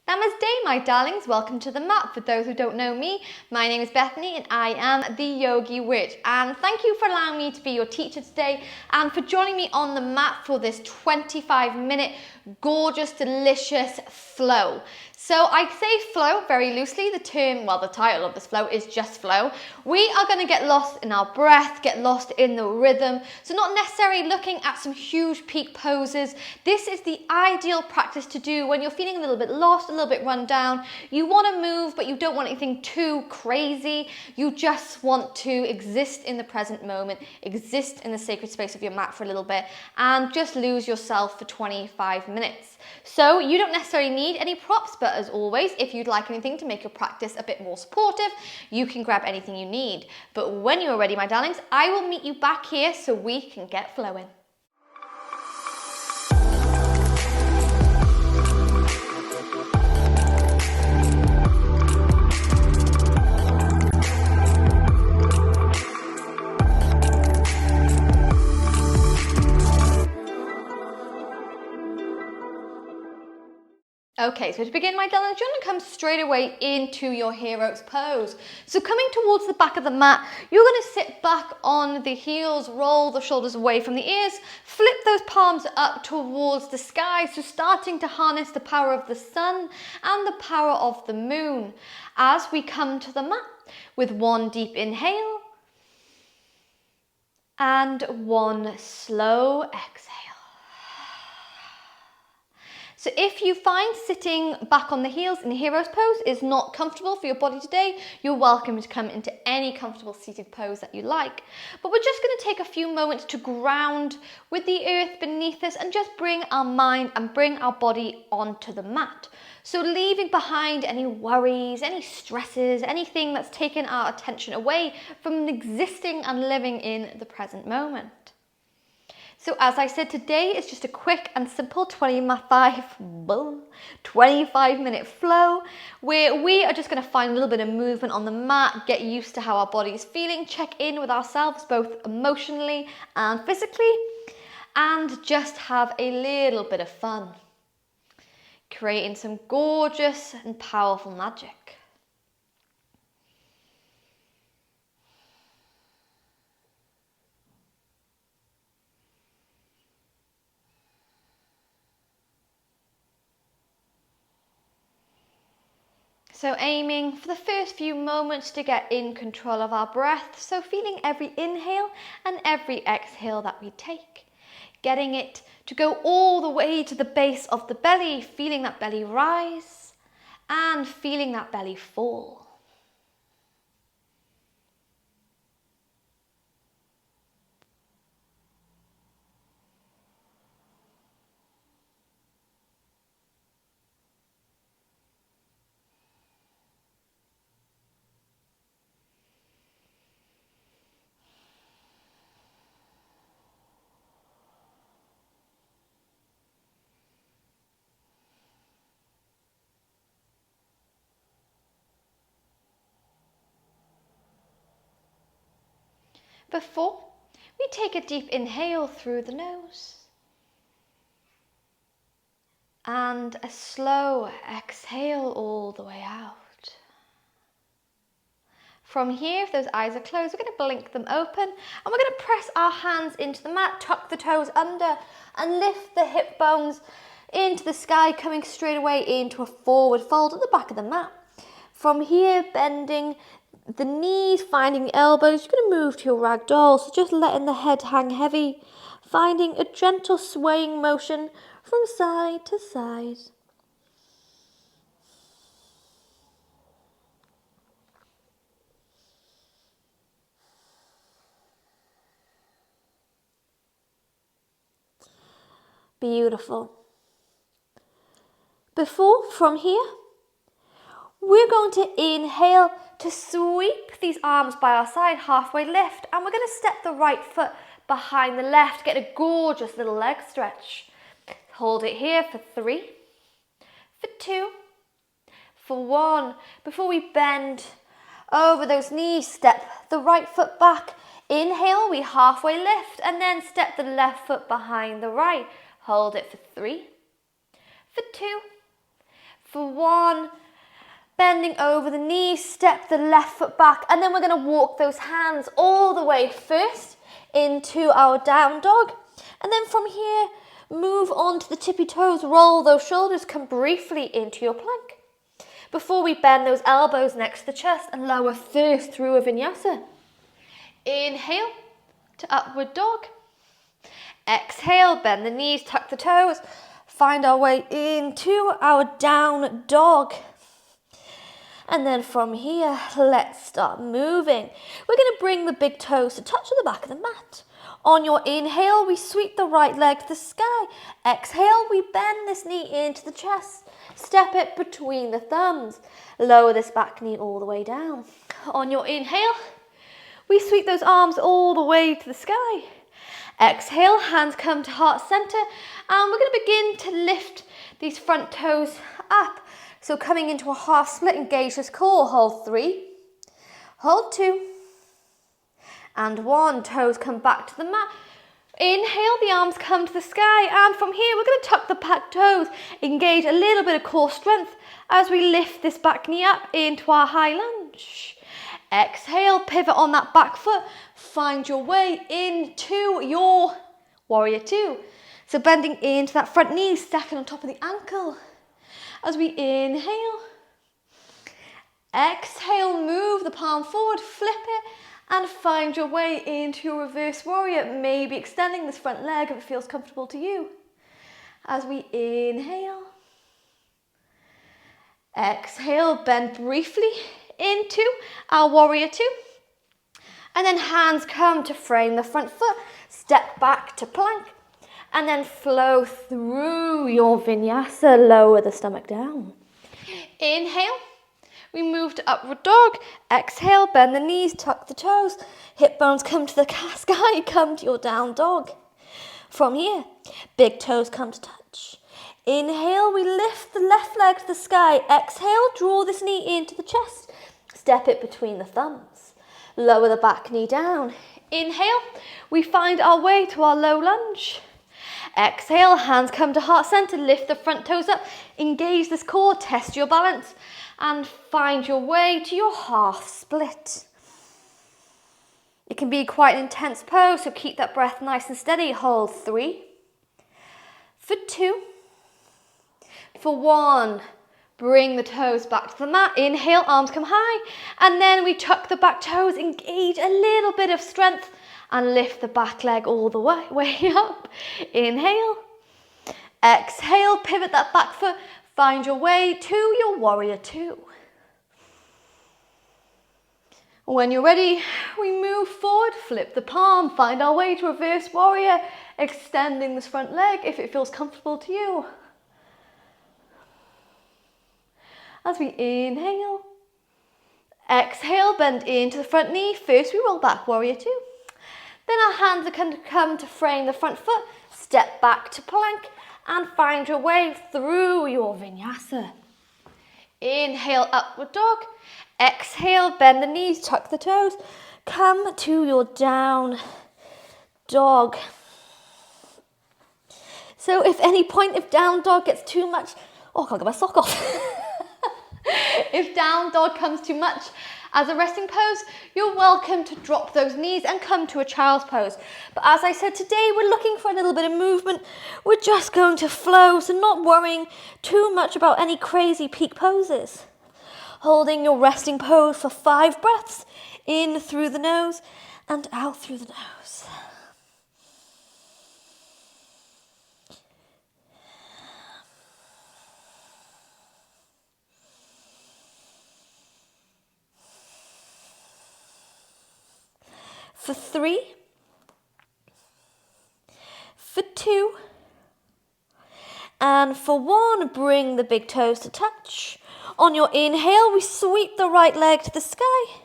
Namaste, my darlings. Welcome to the mat. For those who don't know me, my name is Bethany and I am the Yogi Witch. And thank you for allowing me to be your teacher today and for joining me on the mat for this 25-minute gorgeous, delicious flow. So I say flow very loosely. The title of this flow is just flow. We are going to get lost in our breath, get lost in the rhythm. So not necessarily looking at some huge peak poses. This is the ideal practice to do when you're feeling a little bit lost, a little bit run down. You want to move, but you don't want anything too crazy. You just want to exist in the present moment, exist in the sacred space of your mat for a little bit, and just lose yourself for 25 minutes. So you don't necessarily need any props, but as always, if you'd like anything to make your practice a bit more supportive, you can grab anything you need. But when you're ready, my darlings, I will meet you back here so we can get flowing. Okay, so to begin, my darlings, you're going to come straight away into your hero's pose. So coming towards the back of the mat, you're going to sit back on the heels, roll the shoulders away from the ears, flip those palms up towards the sky, so starting to harness the power of the sun and the power of the moon. As we come to the mat with one deep inhale and one slow exhale. So if you find sitting back on the heels in the hero's pose is not comfortable for your body today, you're welcome to come into any comfortable seated pose that you like. But we're just going to take a few moments to ground with the earth beneath us and just bring our mind and bring our body onto the mat. So leaving behind any worries, any stresses, anything that's taken our attention away from existing and living in the present moment. So as I said, today is just a quick and simple 25-minute flow where we are just going to find a little bit of movement on the mat, get used to how our body is feeling, check in with ourselves both emotionally and physically, and just have a little bit of fun, creating some gorgeous and powerful magic. So aiming for the first few moments to get in control of our breath. So feeling every inhale and every exhale that we take. Getting it to go all the way to the base of the belly, feeling that belly rise and feeling that belly fall. Before we take a deep inhale through the nose and a slow exhale all the way out. From here, if those eyes are closed, we're going to blink them open and we're going to press our hands into the mat, tuck the toes under and lift the hip bones into the sky, coming straight away into a forward fold at the back of the mat. From here, bending the knees, finding the elbows, you're going to move to your ragdoll, so just letting the head hang heavy, finding a gentle swaying motion from side to side. Beautiful. From here, we're going to inhale to sweep these arms by our side, halfway lift, and we're going to step the right foot behind the left, get a gorgeous little leg stretch. Hold it here for 3, for 2, for 1. Before we bend over those knees, step the right foot back. Inhale, we halfway lift, and then step the left foot behind the right. Hold it for 3, for 2, for 1. bending over the knees, step the left foot back, and then we're going to walk those hands all the way first into our down dog. And then from here, move on to the tippy toes, roll those shoulders, come briefly into your plank. Before we bend those elbows next to the chest and lower first through a vinyasa. Inhale to upward dog. Exhale, bend the knees, tuck the toes. Find our way into our down dog. And then from here, let's start moving. We're going to bring the big toes to touch the back of the mat. On your inhale, we sweep the right leg to the sky. Exhale, we bend this knee into the chest. Step it between the thumbs. Lower this back knee all the way down. On your inhale, we sweep those arms all the way to the sky. Exhale, hands come to heart center, and we're going to begin to lift these front toes up. So coming into a half split, engage this core. Hold 3, hold 2, and 1. Toes come back to the mat. Inhale, the arms come to the sky, and from here we're going to tuck the back toes, engage a little bit of core strength as we lift this back knee up into our high lunge. Exhale, pivot on that back foot, find your way into your warrior 2. So bending into that front knee, stacking on top of the ankle. As we inhale, exhale, move the palm forward, flip it, and find your way into your reverse warrior, maybe extending this front leg if it feels comfortable to you. As we inhale, exhale, bend briefly into our warrior 2. And then hands come to frame the front foot, step back to plank, and then flow through your vinyasa, lower the stomach down. Inhale, we move to upward dog. Exhale, bend the knees, tuck the toes, hip bones come to the sky, come to your down dog. From here, big toes come to touch. Inhale, we lift the left leg to the sky. Exhale, draw this knee into the chest. Step it between the thumbs. Lower the back knee down. Inhale, we find our way to our low lunge. Exhale, hands come to heart center, lift the front toes up, engage this core, test your balance, and find your way to your half split. It can be quite an intense pose, so keep that breath nice and steady. Hold 3, for 2, for 1. Bring the toes back to the mat. Inhale, arms come high. And then we tuck the back toes, engage a little bit of strength and lift the back leg all the way up. Inhale. Exhale, pivot that back foot. Find your way to your warrior 2. When you're ready, we move forward, flip the palm, find our way to reverse warrior, extending this front leg if it feels comfortable to you. As we inhale, exhale, bend into the front knee. First we roll back, warrior 2. Then our hands are going to come to frame the front foot, step back to plank, and find your way through your vinyasa. Inhale, upward dog. Exhale, bend the knees, tuck the toes. Come to your down dog. So if any point, if down dog gets too much, oh, I can't get my sock off. If down dog comes too much as a resting pose, you're welcome to drop those knees and come to a child's pose. But as I said, today we're looking for a little bit of movement. We're just going to flow, so not worrying too much about any crazy peak poses. Holding your resting pose for 5 breaths, in through the nose and out through the nose. For 3, for 2, and for 1, bring the big toes to touch. On your inhale, we sweep the right leg to the sky.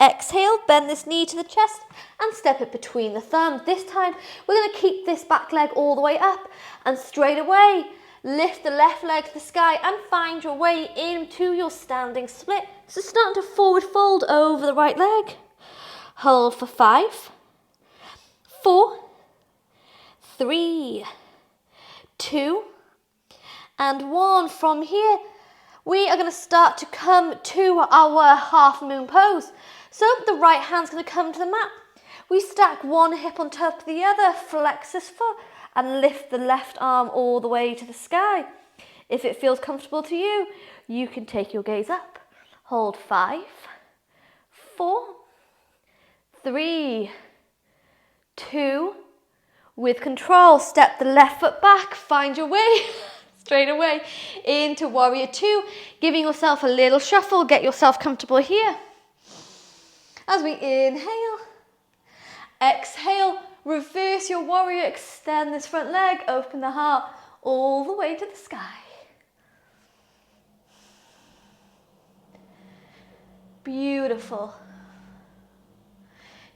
Exhale, bend this knee to the chest and step it between the thumbs. This time, we're going to keep this back leg all the way up, and straight away, lift the left leg to the sky and find your way into your standing split. So starting to forward fold over the right leg. Hold for 5, 4, 3, 2, and 1. From here, we are going to start to come to our half moon pose. So the right hand's going to come to the mat. We stack one hip on top of the other, flex this foot, and lift the left arm all the way to the sky. If it feels comfortable to you, you can take your gaze up. Hold 5, 4, 3, 2. With control, step the left foot back, find your way straight away into warrior 2, giving yourself a little shuffle, get yourself comfortable here. As we inhale, exhale, reverse your warrior, extend this front leg, open the heart all the way to the sky. Beautiful.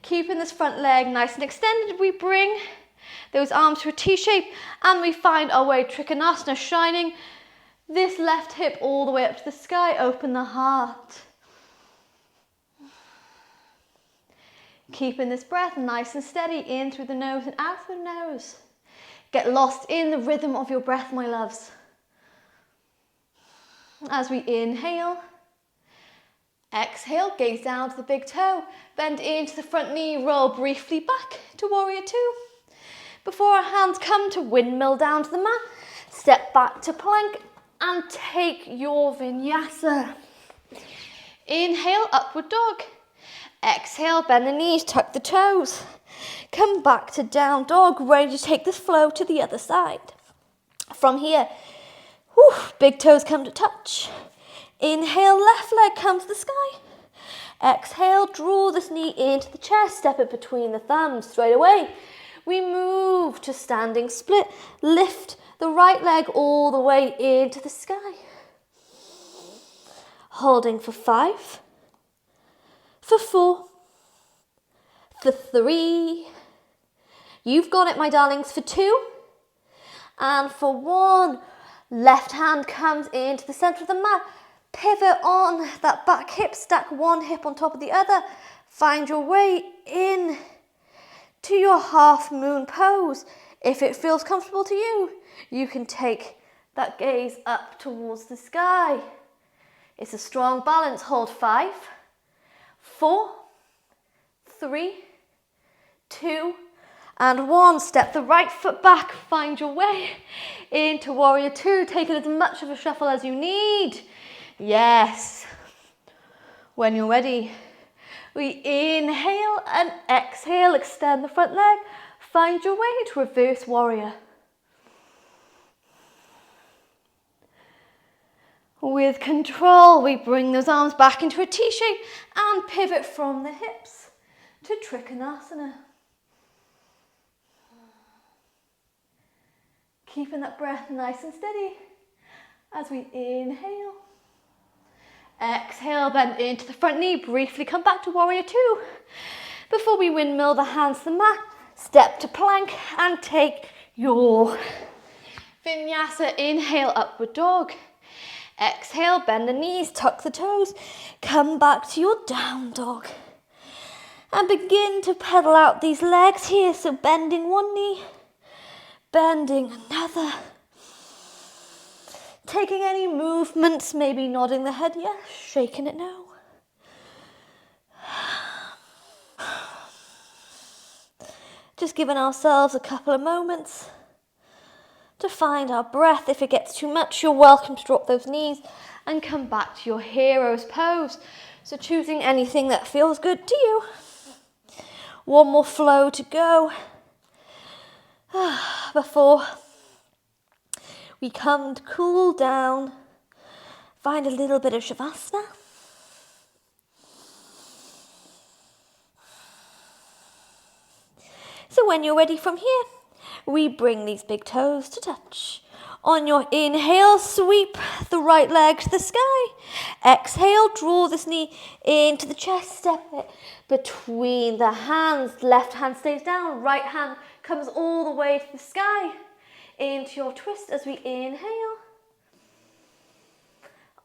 Keeping this front leg nice and extended, we bring those arms to a T shape and we find our way, Trikonasana, shining this left hip all the way up to the sky, open the heart. Keeping this breath nice and steady, in through the nose and out through the nose. Get lost in the rhythm of your breath, my loves. As we inhale, exhale, gaze down to the big toe, bend into the front knee, roll briefly back to warrior 2. Before our hands come to windmill down to the mat, step back to plank and take your vinyasa. Inhale, upward dog. Exhale, bend the knees, tuck the toes. Come back to down dog, ready to take this flow to the other side. From here, big toes come to touch. Inhale, left leg comes to the sky. Exhale, draw this knee into the chest, step it between the thumbs. Straight away, we move to standing split. Lift the right leg all the way into the sky. Holding for 5, for 4, for 3. You've got it, my darlings, for 2. And for 1. Left hand comes into the center of the mat. Pivot on that back hip, stack one hip on top of the other. Find your way in to your half moon pose. If it feels comfortable to you, you can take that gaze up towards the sky. It's a strong balance. Hold 5, 4, 3, 2, and 1. Step the right foot back, find your way into warrior 2. Take it as much of a shuffle as you need. Yes. When you're ready, we inhale and exhale, extend the front leg, find your way to reverse warrior. With control, we bring those arms back into a T shape and pivot from the hips to Trikonasana. Keeping that breath nice and steady as we inhale. Exhale, bend into the front knee, briefly come back to warrior 2. Before we windmill the hands to the mat, step to plank and take your vinyasa. Inhale, upward dog. Exhale, bend the knees, tuck the toes, come back to your down dog. And begin to pedal out these legs here, so bending one knee, bending another. Taking any movements, maybe nodding the head yes, shaking it no. Just giving ourselves a couple of moments to find our breath. If it gets too much, you're welcome to drop those knees and come back to your hero's pose. So choosing anything that feels good to you. One more flow to go before we come to cool down. Find a little bit of Shavasana. So when you're ready from here, we bring these big toes to touch. On your inhale, sweep the right leg to the sky. Exhale, draw this knee into the chest, step it between the hands. Left hand stays down, right hand comes all the way to the sky. Into your twist as we inhale.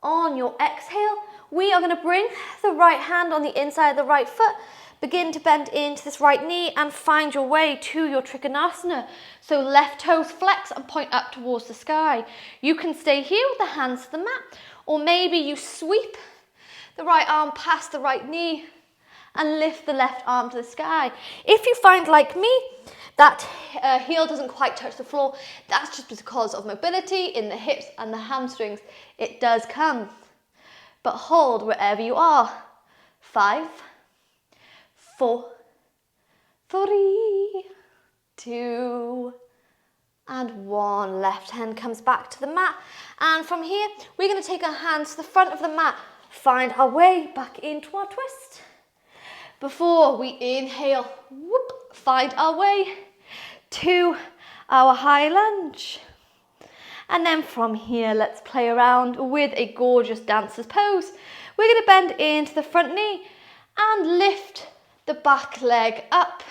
On your exhale, we are going to bring the right hand on the inside of the right foot. Begin to bend into this right knee and find your way to your Trikonasana. So left toes flex and point up towards the sky. You can stay here with the hands to the mat, Or maybe you sweep the right arm past the right knee and lift the left arm to the sky. If you find, like me, that heel doesn't quite touch the floor, that's just because of mobility in the hips and the hamstrings. It does come. But hold wherever you are. 5, 4, 3, 2, and 1. Left hand comes back to the mat. And from here, we're going to take our hands to the front of the mat, find our way back into our twist. Before we inhale, whoop, find our way to our high lunge. And then from here, let's play around with a gorgeous dancer's pose. We're going to bend into the front knee and lift the back leg up.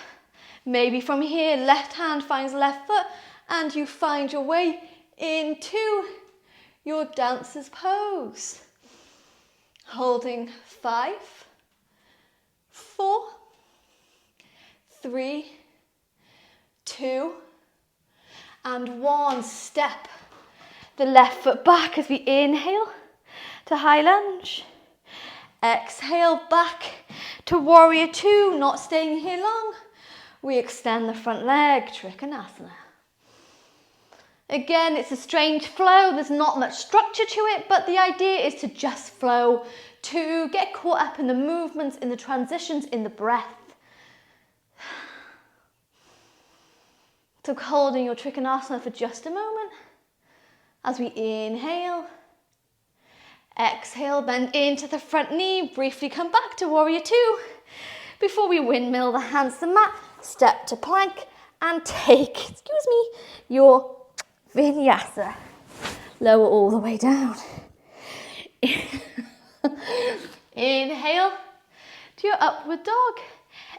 Maybe from here, left hand finds left foot and you find your way into your dancer's pose. Holding 5, 4, 3, 2, and 1. Step the left foot back as we inhale to high lunge. Exhale back to warrior 2, not staying here long. We extend the front leg, Trikonasana. Again, it's a strange flow. There's not much structure to it, but the idea is to just flow, to get caught up in the movements, in the transitions, in the breath. So holding your Trikonasana for just a moment. As we inhale, exhale, bend into the front knee, briefly come back to warrior 2. Before we windmill the hands to the mat, step to plank and take, your vinyasa. Lower all the way down. Inhale to your upward dog.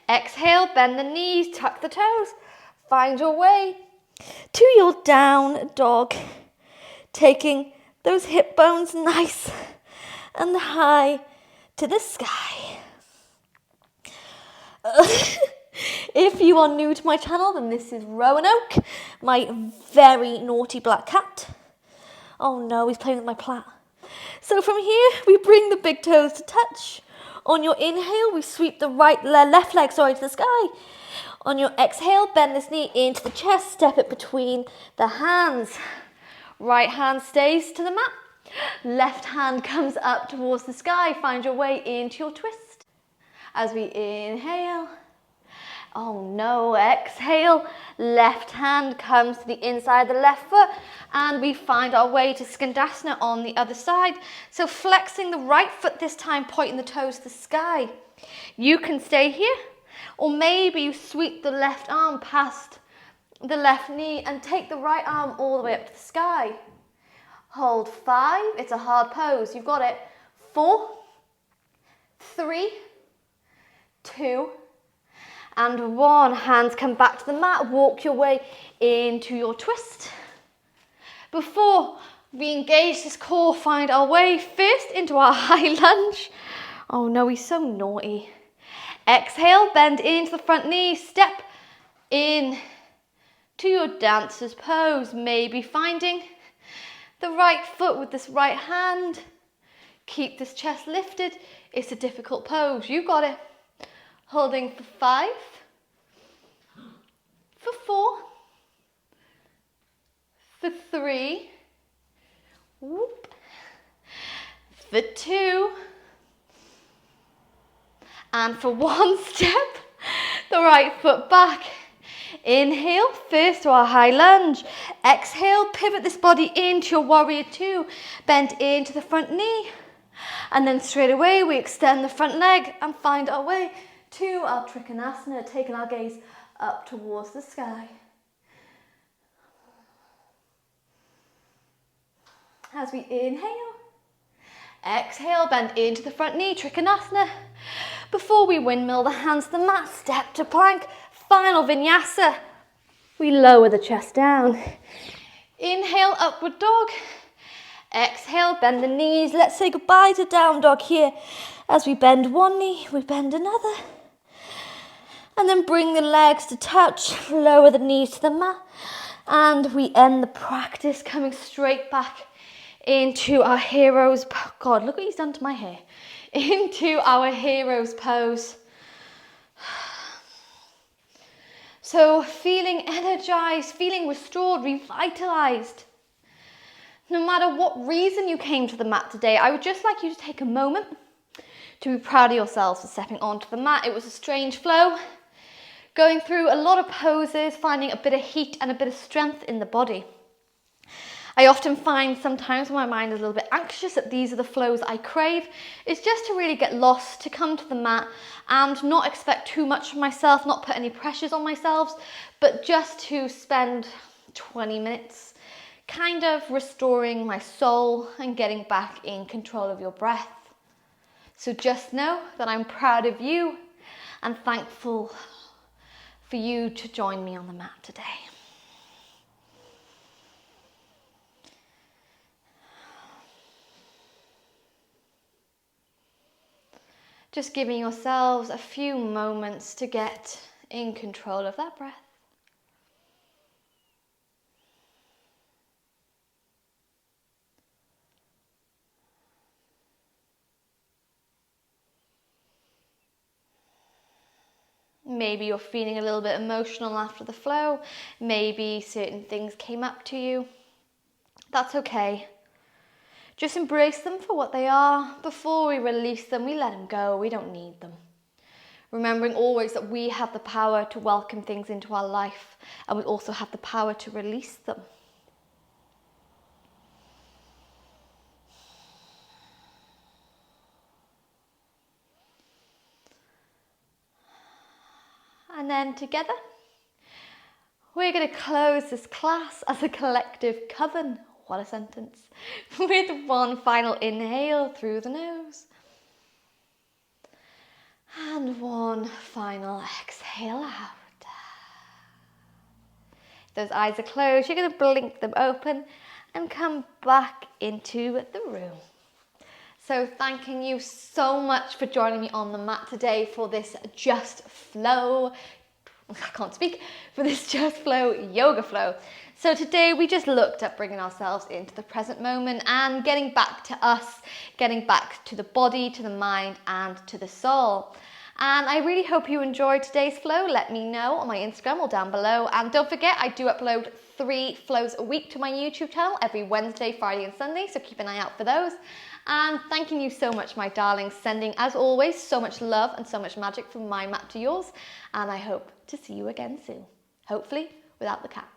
Exhale, bend the knees, tuck the toes. Find your way to your down dog. Taking those hip bones nice and high to the sky. If you are new to my channel, then this is Roanoke, my very naughty black cat. Oh no, he's playing with my plait. So from here, we bring the big toes to touch. On your inhale, we sweep the left leg to the sky. On your exhale, bend this knee into the chest, step it between the hands. Right hand stays to the mat. Left hand comes up towards the sky. Find your way into your twist. As we inhale. Oh no, exhale. Left hand comes to the inside of the left foot. And we find our way to Skandasana on the other side. So flexing the right foot this time, pointing the toes to the sky. You can stay here. Or maybe you sweep the left arm past the left knee and take the right arm all the way up to the sky. Hold 5, it's a hard pose, you've got it. 4, 3, 2, and 1. Hands come back to the mat, walk your way into your twist. Before we engage this core, find our way first into our high lunge. Oh no, he's so naughty. Exhale, bend into the front knee, step in to your dancer's pose, maybe finding the right foot with this right hand. Keep this chest lifted. It's a difficult pose. You got it. Holding for 5, for 4, for 3, whoop, for 2, and for 1. Step the right foot back. Inhale, first to our high lunge. Exhale, pivot this body into your warrior 2. Bend into the front knee. And then straight away, we extend the front leg and find our way to our Trikonasana, taking our gaze up towards the sky. As we inhale, exhale, bend into the front knee, Trikonasana. Before we windmill the hands to the mat, step to plank. Final vinyasa. We lower the chest down. Inhale, upward dog. Exhale, bend the knees. Let's say goodbye to down dog here. As we bend one knee, we bend another. And then bring the legs to touch. Lower the knees to the mat. And we end the practice coming straight back into our hero's, God, look what he's done to my hair. Into our hero's pose. So feeling energized, feeling restored, revitalized. No matter what reason you came to the mat today, I would just like you to take a moment to be proud of yourselves for stepping onto the mat. It was a strange flow, going through a lot of poses, finding a bit of heat and a bit of strength in the body. I often find sometimes when my mind is a little bit anxious that these are the flows I crave. It's just to really get lost, to come to the mat and not expect too much from myself, not put any pressures on myself, but just to spend 20 minutes kind of restoring my soul and getting back in control of your breath. So just know that I'm proud of you and thankful for you to join me on the mat today. Just giving yourselves a few moments to get in control of that breath. Maybe you're feeling a little bit emotional after the flow. Maybe certain things came up to you. That's okay. Just embrace them for what they are. Before we release them, we let them go. We don't need them. Remembering always that we have the power to welcome things into our life, and we also have the power to release them. And then together, we're going to close this class as a collective coven. What a sentence. With one final inhale through the nose. And one final exhale out. If those eyes are closed, you're going to blink them open and come back into the room. So thanking you so much for joining me on the mat today for this Just Flow, for this Just Flow yoga flow. So today we just looked at bringing ourselves into the present moment and getting back to us, getting back to the body, to the mind and to the soul. And I really hope you enjoyed today's flow. Let me know on my Instagram or down below. And don't forget, I do upload 3 flows a week to my YouTube channel every Wednesday, Friday and Sunday. So keep an eye out for those. And thanking you so much, my darlings. Sending, as always, so much love and so much magic from my mat to yours. And I hope to see you again soon. Hopefully without the cat.